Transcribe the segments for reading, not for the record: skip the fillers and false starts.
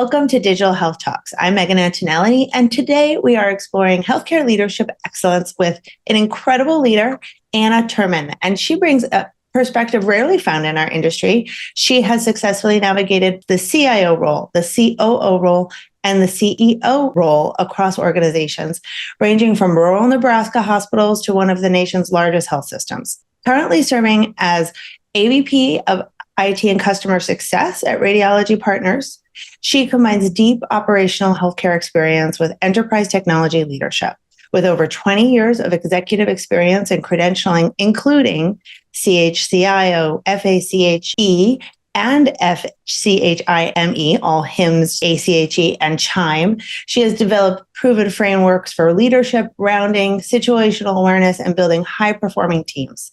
Welcome to Digital Health Talks. I'm Megan Antonelli, and today we are exploring healthcare leadership excellence with an incredible leader, Anna Turman, and she brings a perspective rarely found in our industry. She has successfully navigated the CIO role, the COO role, and the CEO role across organizations, ranging from rural Nebraska hospitals to one of the nation's largest health systems. Currently serving as AVP of IT and Customer Success at Radiology Partners, she combines deep operational healthcare experience with enterprise technology leadership. With over 20 years of executive experience in credentialing, including CHCIO, FACHE, and FCHIME, all HIMSS, ACHE, and CHIME. She has developed proven frameworks for leadership, rounding, situational awareness, and building high-performing teams.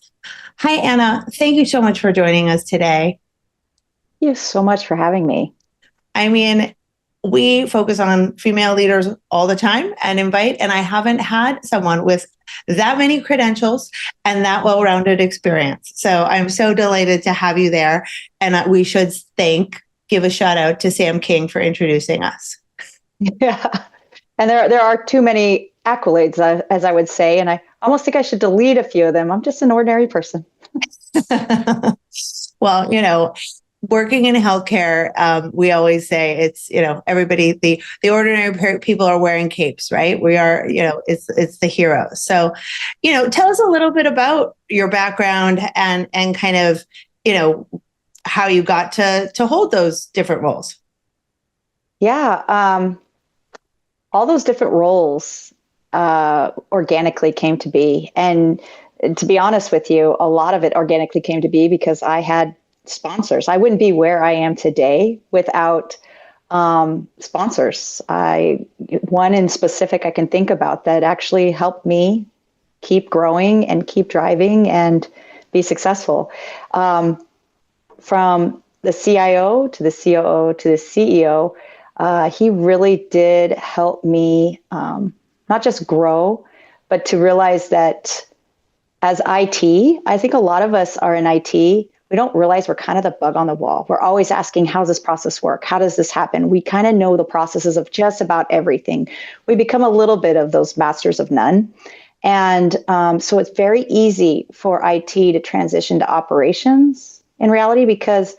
Hi, Anna. Thank you so much for joining us today. Thank you so much for having me. I mean, we focus on female leaders all the time and I haven't had someone with that many credentials and that well-rounded experience. So I'm so delighted to have you there. And we should give a shout out to Sam King for introducing us. Yeah. And there are too many accolades, as I would say, and I almost think I should delete a few of them. I'm just an ordinary person. Well, working in healthcare, we always say it's, everybody, the ordinary people are wearing capes, right? We are, it's the heroes. So, tell us a little bit about your background and kind of, how you got to hold those different roles. Yeah. All those different roles organically came to be. And to be honest with you, a lot of it organically came to be because I had sponsors. I wouldn't be where I am today without sponsors. One in specific I can think about that actually helped me keep growing and keep driving and be successful. From the CIO to the COO to the CEO, he really did help me not just grow, but to realize that as IT, I think a lot of us are in IT. We don't realize we're kind of the bug on the wall. We're always asking, how does this process work? How does this happen? We kind of know the processes of just about everything. We become a little bit of those masters of none. And so it's very easy for IT to transition to operations in reality because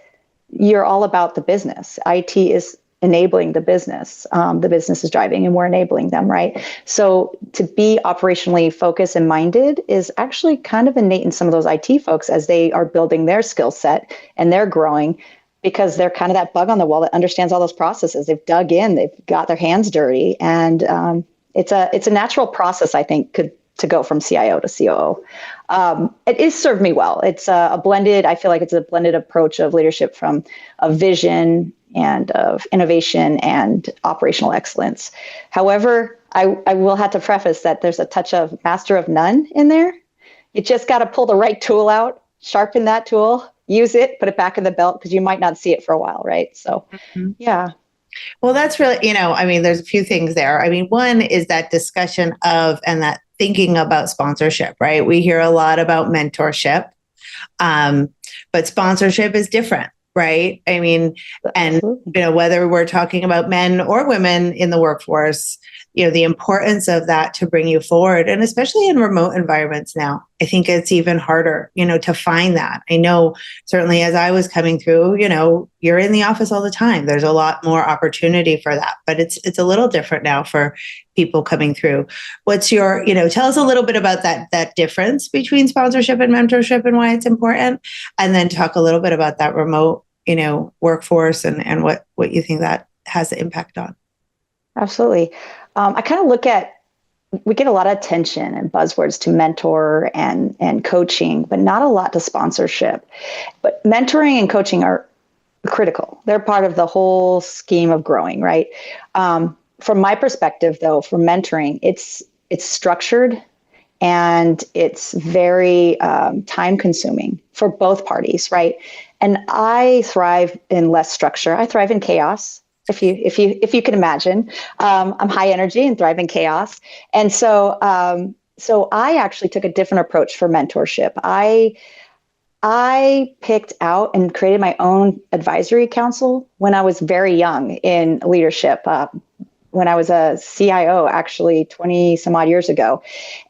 you're all about the business. IT is enabling the business. The business is driving and we're enabling them, right? So to be operationally focused and minded is actually kind of innate in some of those IT folks as they are building their skill set and they're growing because they're kind of that bug on the wall that understands all those processes. They've dug in, they've got their hands dirty. And it's a natural process, I think, to go from CIO to COO. It is served me well. It's I feel like it's a blended approach of leadership from a vision and of innovation and operational excellence. However, I will have to preface that there's a touch of master of none in there. You just got to pull the right tool out, sharpen that tool, use it, put it back in the belt because you might not see it for a while, right? So, yeah. Well, that's really, there's a few things there. One is that discussion of and that thinking about sponsorship, right? We hear a lot about mentorship, but sponsorship is different. Right. And, whether we're talking about men or women in the workforce, the importance of that to bring you forward. And especially in remote environments now, I think it's even harder, to find that. I know certainly as I was coming through, you're in the office all the time. There's a lot more opportunity for that, but it's a little different now for people coming through. What's your, tell us a little bit about that difference between sponsorship and mentorship and why it's important. And then talk a little bit about that remote, workforce and what you think that has an impact on. Absolutely. I kind of look at, we get a lot of attention and buzzwords to mentor and coaching, but not a lot to sponsorship. But mentoring and coaching are critical. They're part of the whole scheme of growing, right? From my perspective, though, for mentoring, it's structured and it's very time consuming for both parties, right? And I thrive in less structure. I thrive in chaos. If you can imagine, I'm high energy and thrive in chaos. And so I actually took a different approach for mentorship. I I picked out and created my own advisory council when I was very young in leadership. When I was a CIO, actually 20 some odd years ago.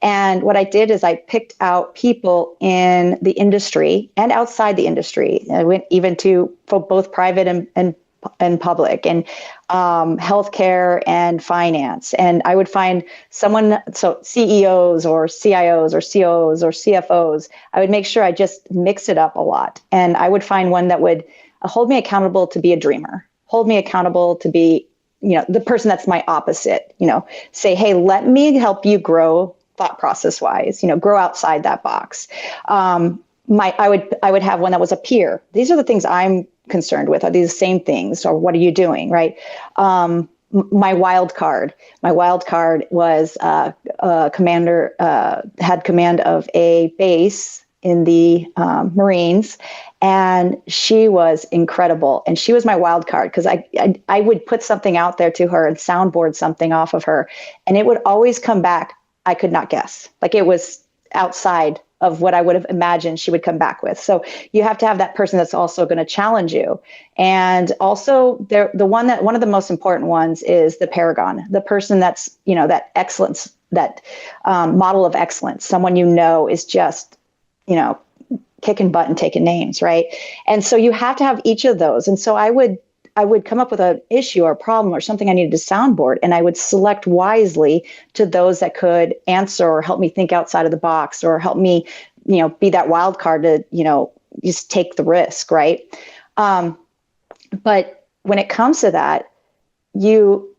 And what I did is I picked out people in the industry and outside the industry. I went even to for both private and public, and healthcare and finance. And I would find someone, so CEOs or CIOs or COOs or CFOs, I would make sure I just mix it up a lot. And I would find one that would hold me accountable to be a dreamer, hold me accountable to be, the person that's my opposite, say, hey, let me help you grow thought process wise, grow outside that box. I would have one that was a peer. These are the things I'm concerned with. Are these the same things, or what are you doing? Right. My wild card was a commander, had command of a base in the Marines. And she was incredible. And she was my wild card because I would put something out there to her and soundboard something off of her. And it would always come back. I could not guess. Like, it was outside of what I would have imagined she would come back with. So you have to have that person that's also going to challenge you. And also one of the most important ones is the paragon, the person that's, that excellence, that model of excellence, someone is just, kicking butt and taking names, right? And so you have to have each of those. And so I would come up with an issue or a problem or something I needed to soundboard, and I would select wisely to those that could answer or help me think outside of the box, or help me, be that wild card to, just take the risk, right? But when it comes to that, you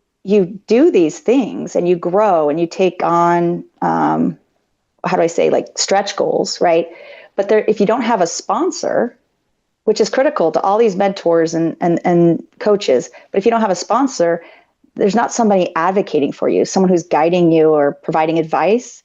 do these things and you grow and you take on, like stretch goals, right? But if you don't have a sponsor, which is critical to all these mentors and coaches, but if you don't have a sponsor, there's not somebody advocating for you, someone who's guiding you or providing advice.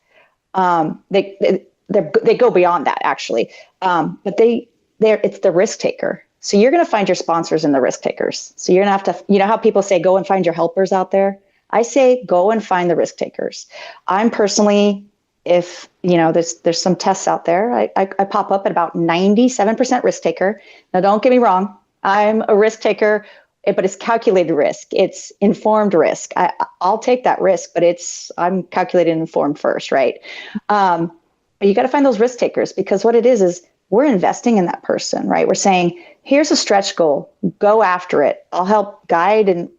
They go beyond that, actually. But it's the risk taker. So you're going to find your sponsors in the risk takers. So you're going to have to, how people say, go and find your helpers out there. I say, go and find the risk takers. I'm personally, if there's some tests out there, I pop up at about 97% risk taker. Now, don't get me wrong, I'm a risk taker, but it's calculated risk. It's informed risk. I'll take that risk, but I'm calculated and informed first, right? But you got to find those risk takers, because what it is we're investing in that person, right? We're saying, here's a stretch goal, go after it. I'll help guide and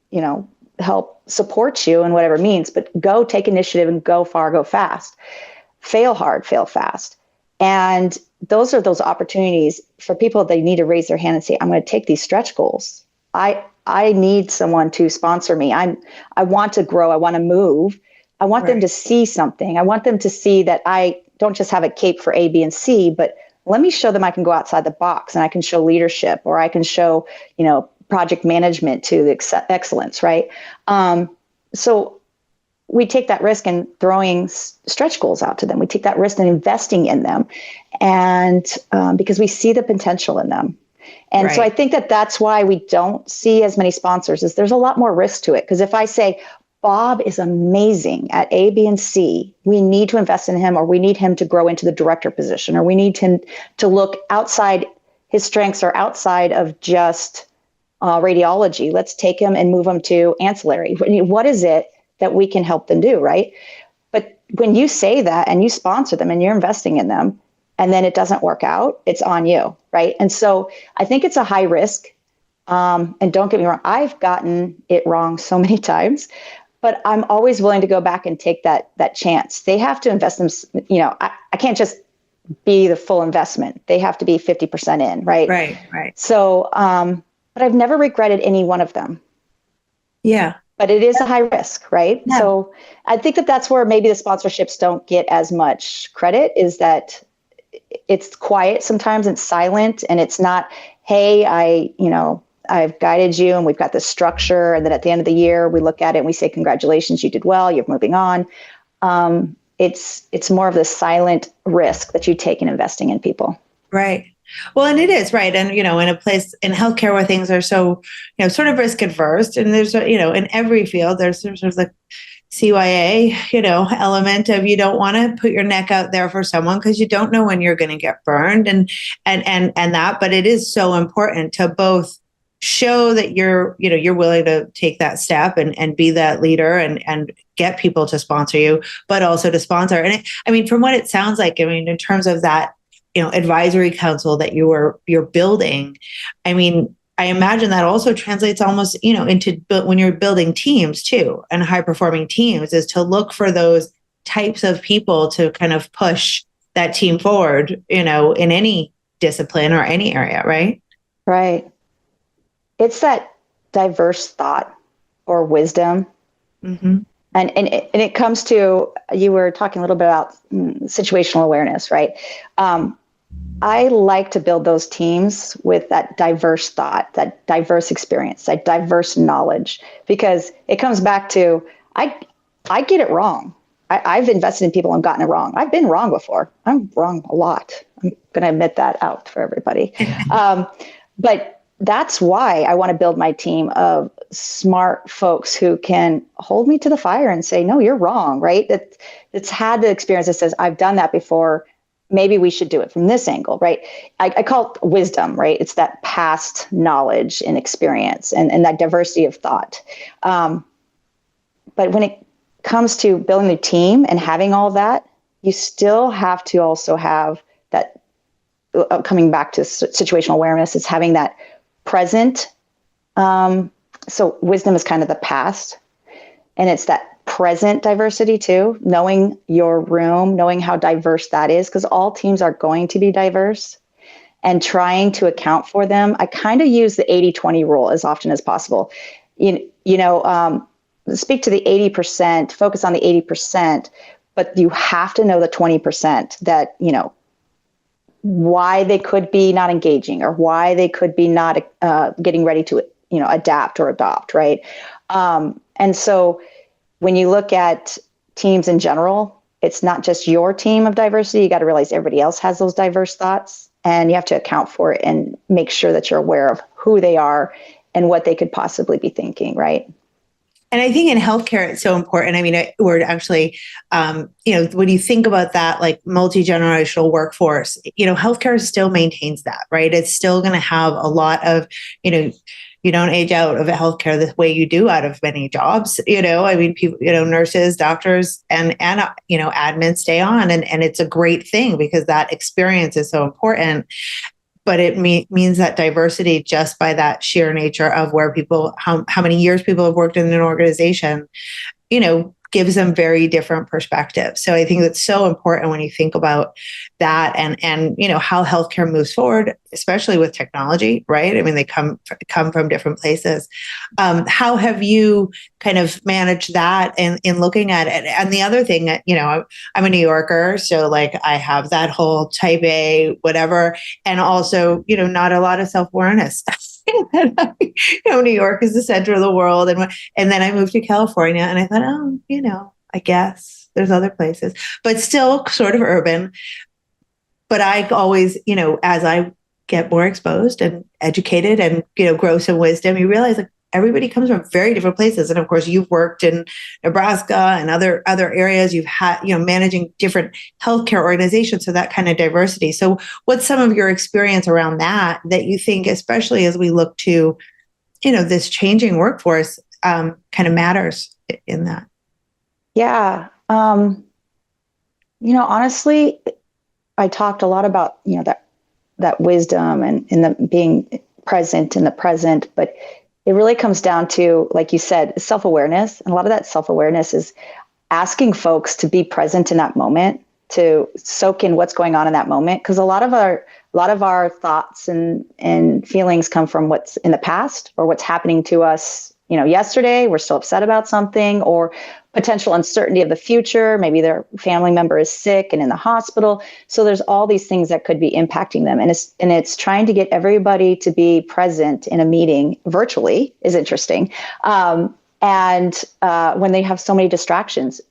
help support you in whatever means, but go take initiative and go far, go fast. Fail hard, fail fast. And those are those opportunities for people. They need to raise their hand and say, I'm going to take these stretch goals. I need someone to sponsor me. I want to grow. I want to move. I want them to see something. I want them to see that I don't just have a cape for A, B, and C, but let me show them I can go outside the box, and I can show leadership, or I can show, project management to the excellence, right? So we take that risk in throwing stretch goals out to them. We take that risk in investing in them, and because we see the potential in them. And so I think that's why we don't see as many sponsors, is there's a lot more risk to it. Because if I say, Bob is amazing at A, B, and C, we need to invest in him, or we need him to grow into the director position, or we need him to look outside his strengths or outside of just radiology. Let's take him and move him to ancillary. What is it that we can help them do, right? But when you say that and you sponsor them and you're investing in them, and then it doesn't work out, it's on you, right? And so I think it's a high risk. And don't get me wrong, I've gotten it wrong so many times, but I'm always willing to go back and take that chance. They have to invest them. I can't just be the full investment. They have to be 50% in, right? Right. So, but I've never regretted any one of them. Yeah. But it is a high risk, right? Yeah. So I think that's where maybe the sponsorships don't get as much credit, is that it's quiet sometimes, it's silent, and it's not, hey, I've guided you and we've got this structure. And then at the end of the year, we look at it and we say, congratulations, you did well, you're moving on. It's more of the silent risk that you take in investing in people. Right. Well, and it is, right. And, in a place in healthcare where things are so, sort of risk adverse, and there's, in every field, there's sort of like CYA, element of you don't want to put your neck out there for someone because you don't know when you're going to get burned and that, but it is so important to both show that you're willing to take that step and be that leader and get people to sponsor you, but also to sponsor. And I mean, from what it sounds like, I mean, in terms of that, advisory council that you're building, I mean, I imagine that also translates almost, into when you're building teams too, and high performing teams, is to look for those types of people to kind of push that team forward, in any discipline or any area, right? Right. It's that diverse thought or wisdom. Mm-hmm. And it comes to, you were talking a little bit about situational awareness, right? I like to build those teams with that diverse thought, that diverse experience, that diverse knowledge, because it comes back to, I get it wrong. I've invested in people and gotten it wrong. I've been wrong before. I'm wrong a lot. I'm going to admit that out for everybody. But that's why I want to build my team of smart folks who can hold me to the fire and say, no, you're wrong, right? That's had the experience that says, I've done that before. Maybe we should do it from this angle, right? I call it wisdom, right? It's that past knowledge and experience and that diversity of thought. But when it comes to building the team and having all that, you still have to also have that, coming back to situational awareness, is having that present. So wisdom is kind of the past, and it's that present diversity too, knowing your room, knowing how diverse that is, because all teams are going to be diverse, and trying to account for them. I kind of use the 80-20 rule as often as possible. Speak to the 80%, focus on the 80%, but you have to know the 20% that, why they could be not engaging, or why they could be not getting ready to, adapt or adopt, right? And so when you look at teams in general, it's not just your team of diversity. You got to realize everybody else has those diverse thoughts, and you have to account for it and make sure that you're aware of who they are and what they could possibly be thinking, right? And I think in healthcare, it's so important. I mean, we're actually, when you think about that, like multi-generational workforce, healthcare still maintains that, right? It's still going to have a lot of, you don't age out of healthcare the way you do out of many jobs. I mean, people, nurses, doctors, and admin stay on, and it's a great thing because that experience is so important. But it means that diversity, just by that sheer nature of where people, how many years people have worked in an organization, gives them very different perspectives. So I think that's so important when you think about that and how healthcare moves forward, especially with technology, right? I mean, they come from different places. How have you kind of managed that in looking at it? And the other thing that, I'm a New Yorker, so like I have that whole type A, whatever, and also, not a lot of self-awareness. New York is the center of the world. And then I moved to California and I thought, I guess there's other places, but still sort of urban. But I always, as I get more exposed and educated and, grow some wisdom, you realize like everybody comes from very different places. And of course, you've worked in Nebraska and other areas. You've had, managing different healthcare organizations. So that kind of diversity. So what's some of your experience around that you think, especially as we look to, this changing workforce, kind of matters in that? Yeah. Honestly, I talked a lot about, that wisdom and the being present in the present, but it really comes down to, like you said, self-awareness. And a lot of that self-awareness is asking folks to be present in that moment, to soak in what's going on in that moment. Because a lot of our thoughts and feelings come from what's in the past or what's happening to us, yesterday. We're still upset about something, or potential uncertainty of the future. Maybe their family member is sick and in the hospital. So there's all these things that could be impacting them. And it's trying to get everybody to be present in a meeting virtually is interesting. And when they have so many distractions,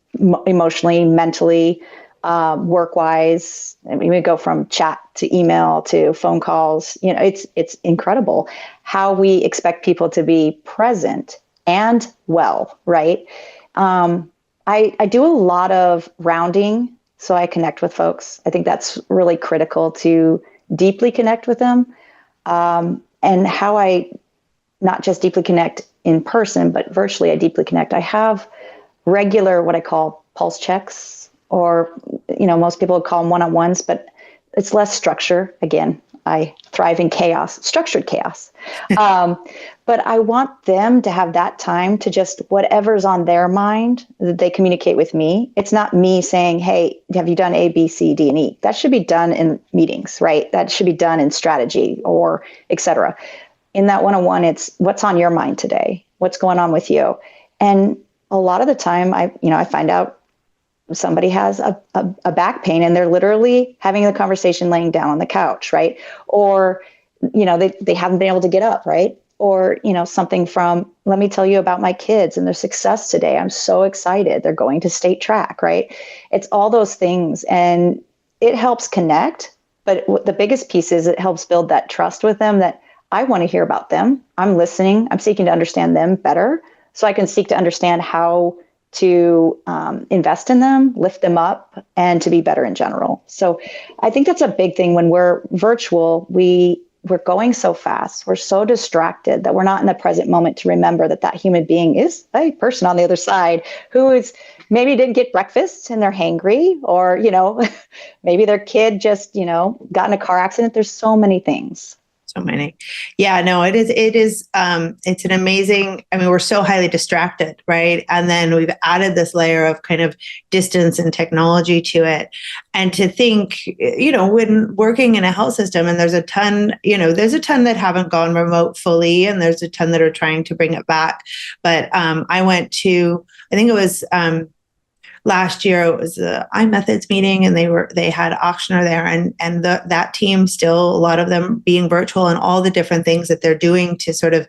emotionally, mentally, work-wise, I mean, we go from chat to email to phone calls. It's incredible how we expect people to be present and well, right? I do a lot of rounding, so I connect with folks. I think that's really critical to deeply connect with them. And how I not just deeply connect in person, but virtually I deeply connect. I have regular, what I call pulse checks, or, most people would call them one-on-ones, but it's less structure. Again, I thrive in chaos, structured chaos. But I want them to have that time to just whatever's on their mind, that they communicate with me. It's not me saying, hey, have you done A, B, C, D, and E? That should be done in meetings, right? That should be done in strategy or et cetera. In that one-on-one, it's what's on your mind today? What's going on with you? And a lot of the time I find out somebody has a back pain and they're literally having the conversation laying down on the couch, right? Or, they haven't been able to get up, right? Or, something from, let me tell you about my kids and their success today. I'm so excited. They're going to state track, right? It's all those things. And it helps connect. But the biggest piece is it helps build that trust with them, that I want to hear about them. I'm listening. I'm seeking to understand them better so I can seek to understand how to invest in them, lift them up, and to be better in general. So I think that's a big thing when we're virtual. We're going so fast. We're so distracted that we're not in the present moment to remember that human being is a person on the other side who is maybe didn't get breakfast and they're hangry, or, maybe their kid just, got in a car accident. There's so many things. So many. Yeah, no, it's an amazing, we're so highly distracted, right? And then we've added this layer of kind of distance and technology to it. And to think, when working in a health system, and there's a ton that haven't gone remote fully, and there's a ton that are trying to bring it back. But I went to, I think it was, last year it was the iMethods meeting, and they had Auctioner there, and that team, still a lot of them being virtual, and all the different things that they're doing to sort of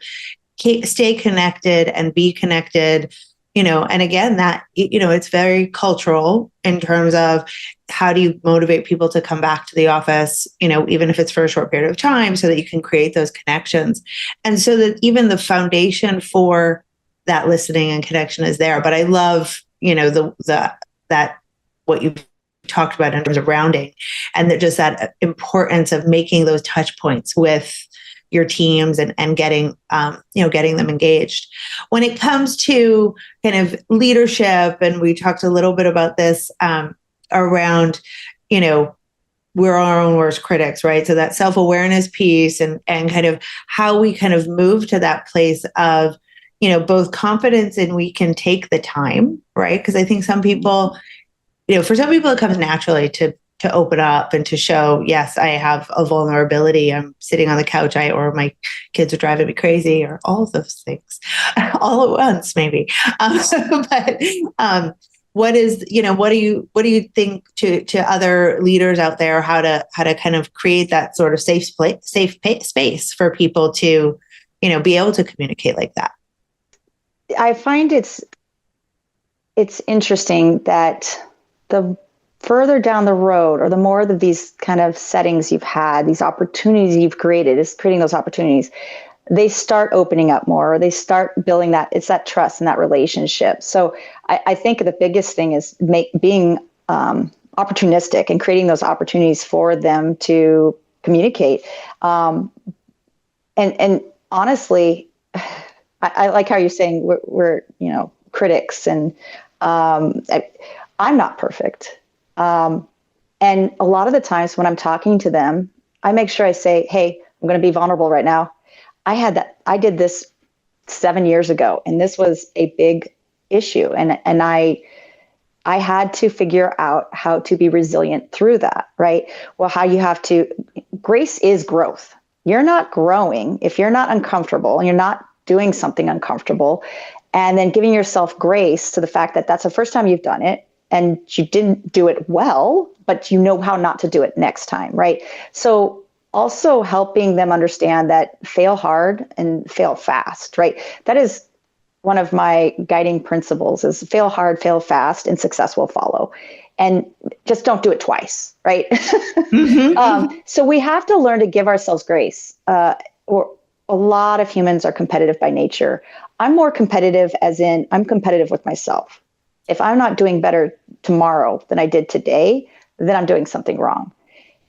stay connected and be connected, and again, that, it's very cultural in terms of how do you motivate people to come back to the office, even if it's for a short period of time, so that you can create those connections. And so that even the foundation for that listening and connection is there. But I love, that what you talked about in terms of rounding, and that just that importance of making those touch points with your teams and getting them engaged. When it comes to kind of leadership, and we talked a little bit about this around, we're our own worst critics, right? So that self-awareness piece, and kind of how we kind of move to that place of, both confidence and we can take the time, right? Because I think some people, for some people it comes naturally to open up and to show, yes, I have a vulnerability. I'm sitting on the couch, or my kids are driving me crazy, or all of those things all at once, maybe. But what do you think to other leaders out there, how to kind of create that sort of safe space for people to, be able to communicate like that? I find it's interesting that the further down the road, or the more of these kind of settings you've had, these opportunities you've created, is creating those opportunities, they start opening up more, or they start building it's that trust and that relationship. So I think the biggest thing is being opportunistic and creating those opportunities for them to communicate. And honestly, I like how you're saying we're critics, and I'm not perfect. And a lot of the times when I'm talking to them, I make sure I say, hey, I'm going to be vulnerable right now. I did this 7 years ago, and this was a big issue. And I had to figure out how to be resilient through that, right? Well, grace is growth. You're not growing if you're not uncomfortable and you're not doing something uncomfortable, and then giving yourself grace to the fact that that's the first time you've done it and you didn't do it well, but you know how not to do it next time, right? So also helping them understand that fail hard and fail fast, right? That is one of my guiding principles, is fail hard, fail fast, and success will follow. And just don't do it twice, right? So we have to learn to give ourselves grace. A lot of humans are competitive by nature. I'm more competitive, as in I'm competitive with myself. If I'm not doing better tomorrow than I did today, then I'm doing something wrong.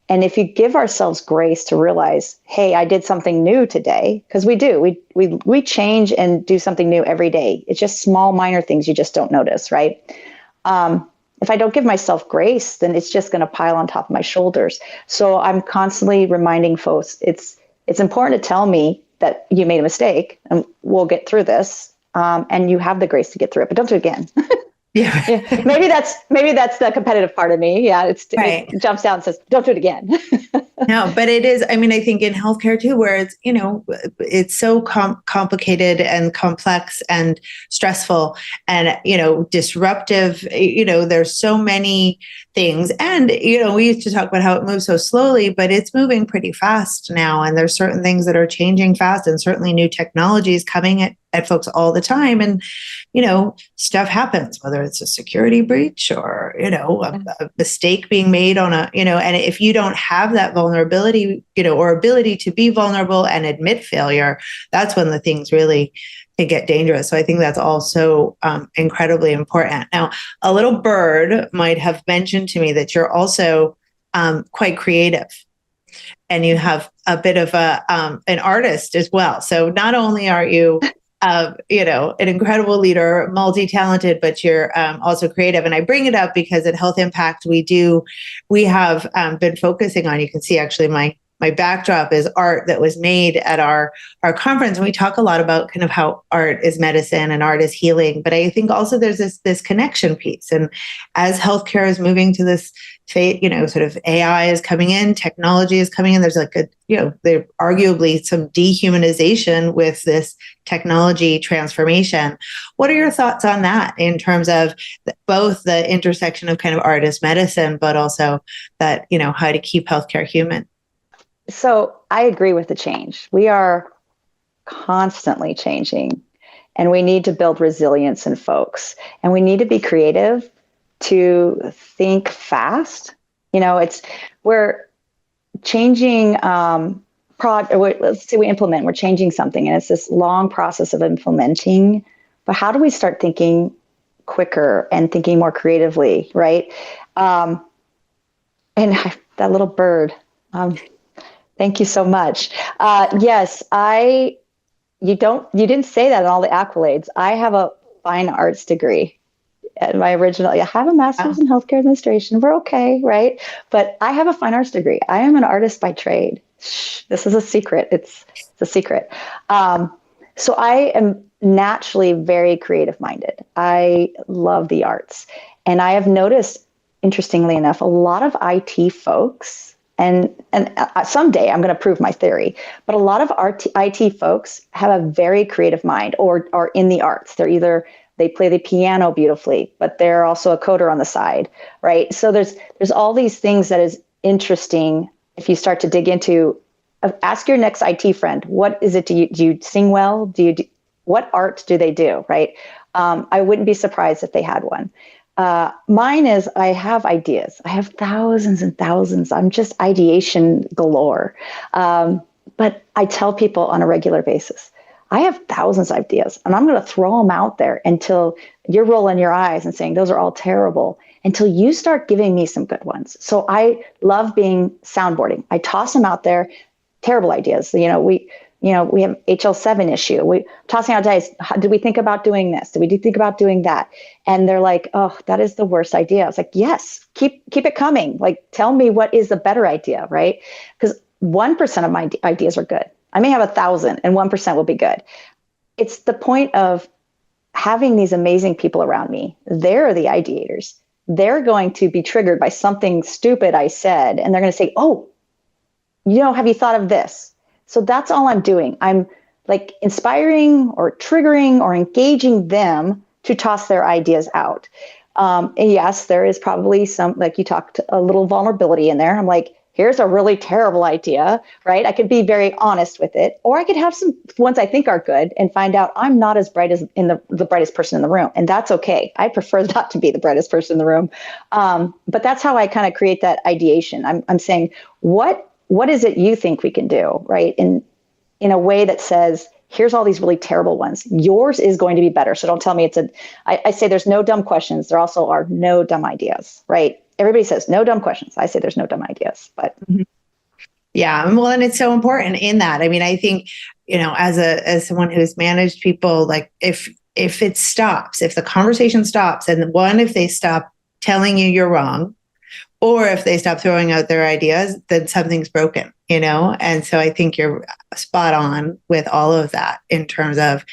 And if you give ourselves grace to realize, hey, I did something new today, because we do, we change and do something new every day. It's just small, minor things you just don't notice, right? If I don't give myself grace, then it's just going to pile on top of my shoulders. So I'm constantly reminding folks, it's important to tell me that you made a mistake and we'll get through this. And you have the grace to get through it, but don't do it again. Yeah. Yeah. Maybe that's the competitive part of me. Yeah. Right. It jumps out and says, don't do it again. No, but it is, I mean, I think in healthcare too, where it's, it's so complicated and complex and stressful and, disruptive, there's so many things. And, we used to talk about how it moves so slowly, but it's moving pretty fast now. And there's certain things that are changing fast and certainly new technologies coming at folks all the time. And, stuff happens, whether it's a security breach or, a mistake being made on and if you don't have that vulnerability, or ability to be vulnerable and admit failure, that's when the things really can get dangerous. So I think that's also incredibly important. Now, a little bird might have mentioned to me that you're also quite creative. And you have a bit of an artist as well. So not only are you an incredible leader, multi-talented, but you're also creative. And I bring it up because at Health Impact, we have been focusing on, you can see actually my backdrop is art that was made at our conference. And we talk a lot about kind of how art is medicine and art is healing. But I think also there's this connection piece. And as healthcare is moving to this fate, sort of AI is coming in, technology is coming in. There's like there's arguably some dehumanization with this technology transformation. What are your thoughts on that in terms of both the intersection of kind of art as medicine, but also that, how to keep healthcare human? So I agree with the change. We are constantly changing, and we need to build resilience in folks, and we need to be creative to think fast. We're changing let's say we implement, we're changing something, and it's this long process of implementing. But how do we start thinking quicker and thinking more creatively, right? And that little bird. Thank you so much. Yes, you didn't say that in all the accolades. I have a fine arts degree. And I have a master's in healthcare administration. We're okay, right? But I have a fine arts degree. I am an artist by trade. Shh, this is a secret. It's a secret. So I am naturally very creative minded. I love the arts. And I have noticed, interestingly enough, a lot of IT folks, and someday I'm going to prove my theory, but a lot of IT folks have a very creative mind or are in the arts. They play the piano beautifully, but they're also a coder on the side, right? So there's all these things that is interesting if you start to dig into. Ask your next IT friend, what is it? Do you sing well? What art do they do, right? I wouldn't be surprised if they had one. Mine is, I have ideas. I have thousands and thousands. I'm just ideation galore. But I tell people on a regular basis, I have thousands of ideas, and I'm going to throw them out there until you're rolling your eyes and saying, those are all terrible, until you start giving me some good ones. So I love being soundboarding. I toss them out there, terrible ideas. We have HL7 issue. We tossing out ideas. Did we think about doing this? Did we think about doing that? And they're like, oh, that is the worst idea. I was like, yes, keep it coming. Like, tell me what is the better idea, right? Because 1% of my ideas are good. I may have 1,000 and 1% will be good. It's the point of having these amazing people around me. They're the ideators. They're going to be triggered by something stupid I said. And they're going to say, oh, have you thought of this? So that's all I'm doing. I'm like inspiring or triggering or engaging them to toss their ideas out. And yes, there is probably some, like you talked, a little vulnerability in there. I'm like, here's a really terrible idea, right? I could be very honest with it, or I could have some ones I think are good and find out I'm not as bright as the brightest person in the room. And that's okay. I prefer not to be the brightest person in the room. But that's how I kind of create that ideation. I'm saying, what is it you think we can do, right? In a way that says, Here's all these really terrible ones. Yours is going to be better. So don't tell me I say there's no dumb questions. There also are no dumb ideas, right? Everybody says no dumb questions. I say there's no dumb ideas, but. Yeah. Well, and it's so important in that. I mean, I think, as someone who's managed people, like if it stops, if the conversation stops, and if they stop telling you you're wrong, or if they stop throwing out their ideas, then something's broken, And so I think you're spot on with all of that in terms of,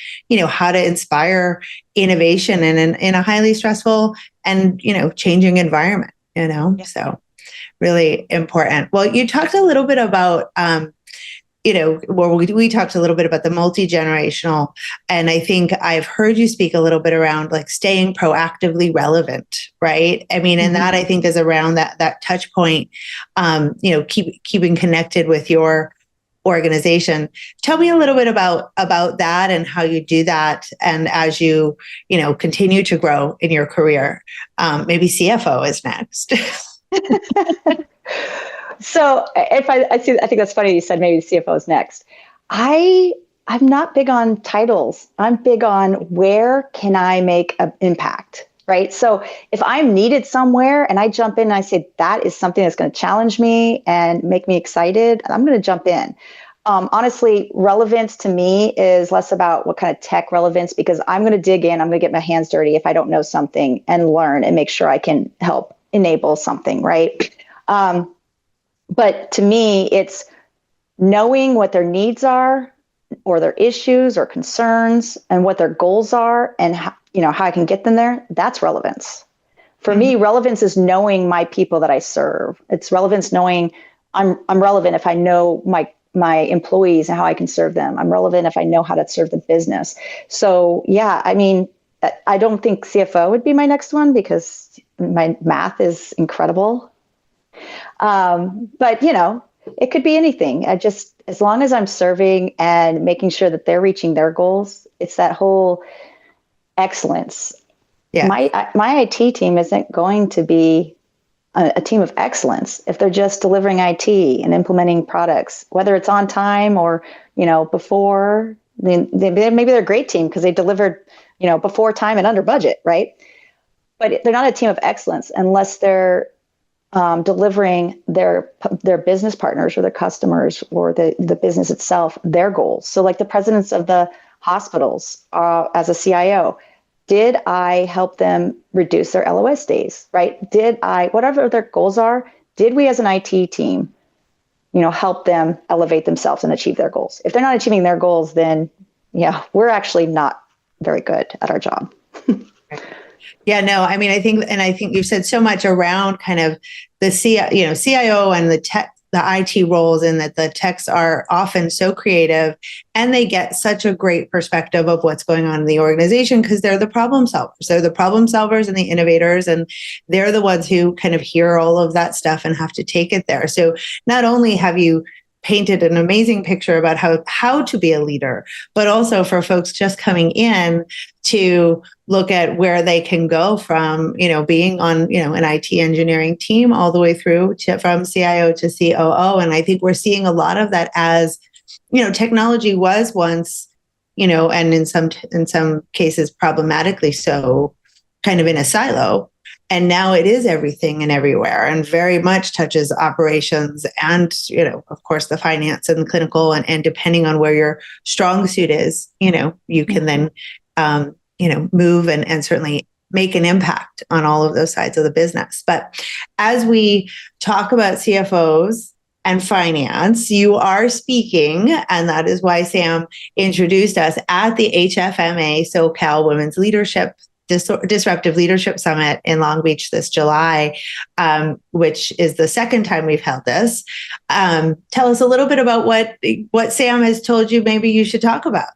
how to inspire innovation in a highly stressful and, changing environment, Yeah. So really important. Well, you talked a little bit about, we talked a little bit about the multi-generational, and I think I've heard you speak a little bit around like staying proactively relevant, right? I mean, and that I think is around that touch point, keeping connected with your organization. Tell me a little bit about that and how you do that, and as you continue to grow in your career. Maybe CFO is next. So I think that's funny. You said maybe the CFO is next. I'm not big on titles. I'm big on where can I make an impact, right? So if I'm needed somewhere and I jump in and I say that is something that's going to challenge me and make me excited, I'm going to jump in. Honestly, relevance to me is less about what kind of tech relevance, because I'm going to dig in. I'm going to get my hands dirty if I don't know something and learn and make sure I can help enable something, right? But to me, it's knowing what their needs are or their issues or concerns and what their goals are and how I can get them there. That's relevance. For me, relevance is knowing my people that I serve. It's relevance knowing I'm relevant if I know my employees and how I can serve them. I'm relevant if I know how to serve the business. So yeah, I mean, I don't think CFO would be my next one because my math is incredible. But it could be anything. As long as I'm serving and making sure that they're reaching their goals, it's that whole excellence. Yeah. My IT team isn't going to be a team of excellence if they're just delivering IT and implementing products, whether it's on time or, before. Maybe they're a great team because they delivered, before time and under budget, right? But they're not a team of excellence unless they're delivering their business partners or their customers or the business itself, their goals. So like the presidents of the hospitals, as a CIO, did I help them reduce their LOS days, right? Whatever their goals are, did we as an IT team, help them elevate themselves and achieve their goals? If they're not achieving their goals, then yeah, we're actually not very good at our job. Yeah, no, I mean, I think you've said so much around kind of the CIO and the IT roles, and that the techs are often so creative and they get such a great perspective of what's going on in the organization because they're the problem solvers. They're the problem solvers and the innovators, and they're the ones who kind of hear all of that stuff and have to take it there. So not only have you painted an amazing picture about how to be a leader, but also for folks just coming in to look at where they can go from, being on, an IT engineering team all the way through from CIO to COO. And I think we're seeing a lot of that as, technology was once, and in some cases problematically so, kind of in a silo. And now it is everything and everywhere, and very much touches operations and, of course, the finance and the clinical, and depending on where your strong suit is, you can then, move and certainly make an impact on all of those sides of the business. But as we talk about CFOs and finance, you are speaking, and that is why Sam introduced us at the HFMA SoCal Women's Leadership Disruptive Leadership Summit in Long Beach this July, which is the second time we've held this. Tell us a little bit about what Sam has told you maybe you should talk about.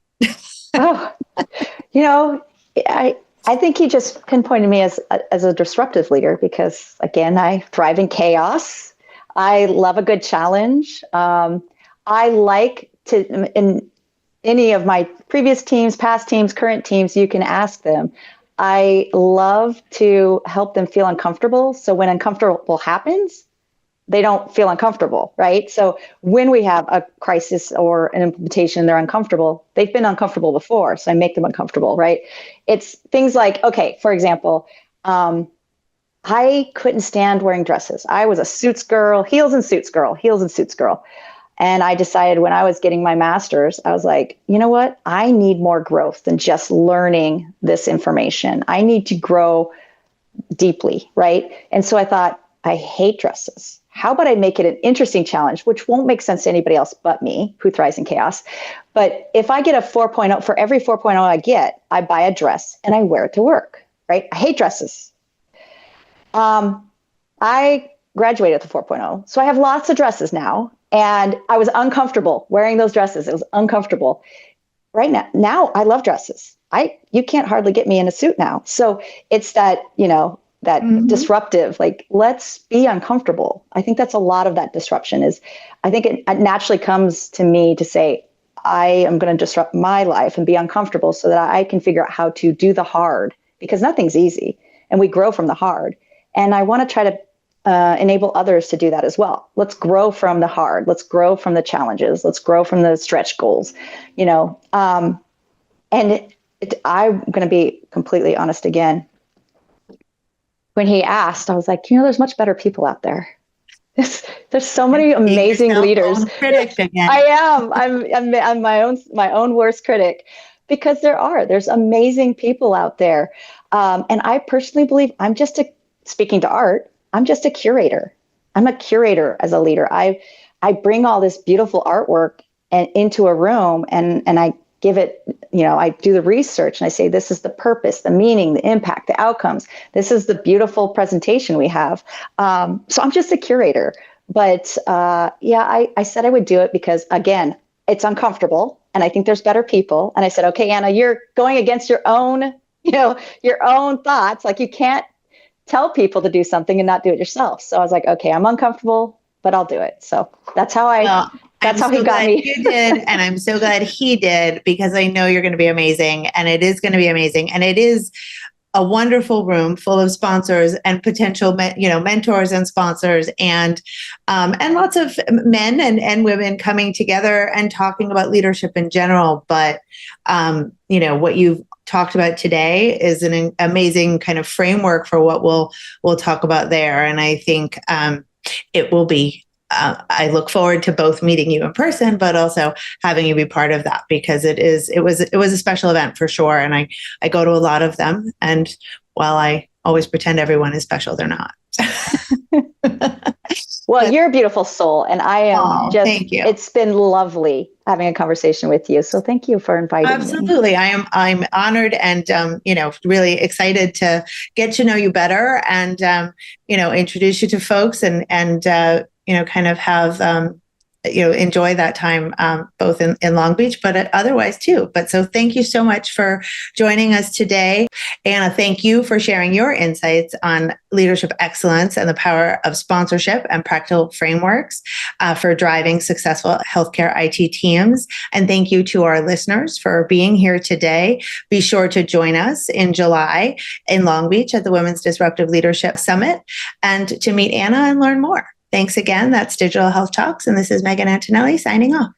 I think he just pinpointed me as a disruptive leader because, again, I thrive in chaos. I love a good challenge. I like to, in any of my previous teams, past teams, current teams, you can ask them. I love to help them feel uncomfortable. So when uncomfortable happens, they don't feel uncomfortable, right? So when we have a crisis or an implementation, they're uncomfortable. They've been uncomfortable before, so I make them uncomfortable, right? It's things like, okay, for example, I couldn't stand wearing dresses. I was a suits girl, heels and suits girl, heels and suits girl. And I decided when I was getting my master's, I was like, you know what? I need more growth than just learning this information. I need to grow deeply, right? And so I thought, I hate dresses. How about I make it an interesting challenge, which won't make sense to anybody else but me, who thrives in chaos. But if I get a 4.0, for every 4.0 I get, I buy a dress and I wear it to work, right? I hate dresses. I graduated at the 4.0, so I have lots of dresses now. And I was uncomfortable wearing those dresses. It was uncomfortable. Right now I love dresses. You can't hardly get me in a suit now. So it's that, that disruptive, like, let's be uncomfortable. I think that's a lot of that disruption is, I think it naturally comes to me to say, I am going to disrupt my life and be uncomfortable so that I can figure out how to do the hard, because nothing's easy and we grow from the hard. And I want to try to enable others to do that as well. Let's grow from the hard. Let's grow from the challenges. Let's grow from the stretch goals, I'm going to be completely honest again. When he asked, I was like, there's much better people out there. There's so many amazing leaders. Critic again. I am. I'm my own worst critic, because there's amazing people out there. And I personally believe speaking to art, I'm just a curator. I'm a curator as a leader. I bring all this beautiful artwork into a room and I give it, I do the research and I say, this is the purpose, the meaning, the impact, the outcomes. This is the beautiful presentation we have. So I'm just a curator. But I said I would do it because, again, it's uncomfortable. And I think there's better people. And I said, okay, Anna, you're going against your own, your own thoughts. Like, you can't tell people to do something and not do it yourself. So I was like, okay, I'm uncomfortable, but I'll do it. So that's how he got me. You did, and I'm so glad he did, because I know you're going to be amazing, and it is going to be amazing, and it is a wonderful room full of sponsors and potential, mentors and sponsors, and lots of men and women coming together and talking about leadership in general. But what you've talked about today is an amazing kind of framework for what we'll talk about there, and I think it will be. I look forward to both meeting you in person, but also having you be part of that, because it was a special event for sure. And I go to a lot of them, and while I always pretend everyone is special, they're not. Well, you're a beautiful soul, and I am thank you. It's been lovely having a conversation with you. So thank you for inviting me. Absolutely. I'm honored and, really excited to get to know you better and, introduce you to folks and kind of have, enjoy that time both in Long Beach, but otherwise too. But so thank you so much for joining us today. Anna, thank you for sharing your insights on leadership excellence and the power of sponsorship and practical frameworks for driving successful healthcare IT teams. And thank you to our listeners for being here today. Be sure to join us in July in Long Beach at the Women's Disruptive Leadership Summit and to meet Anna and learn more. Thanks again. That's Digital Health Talks, and this is Megan Antonelli signing off.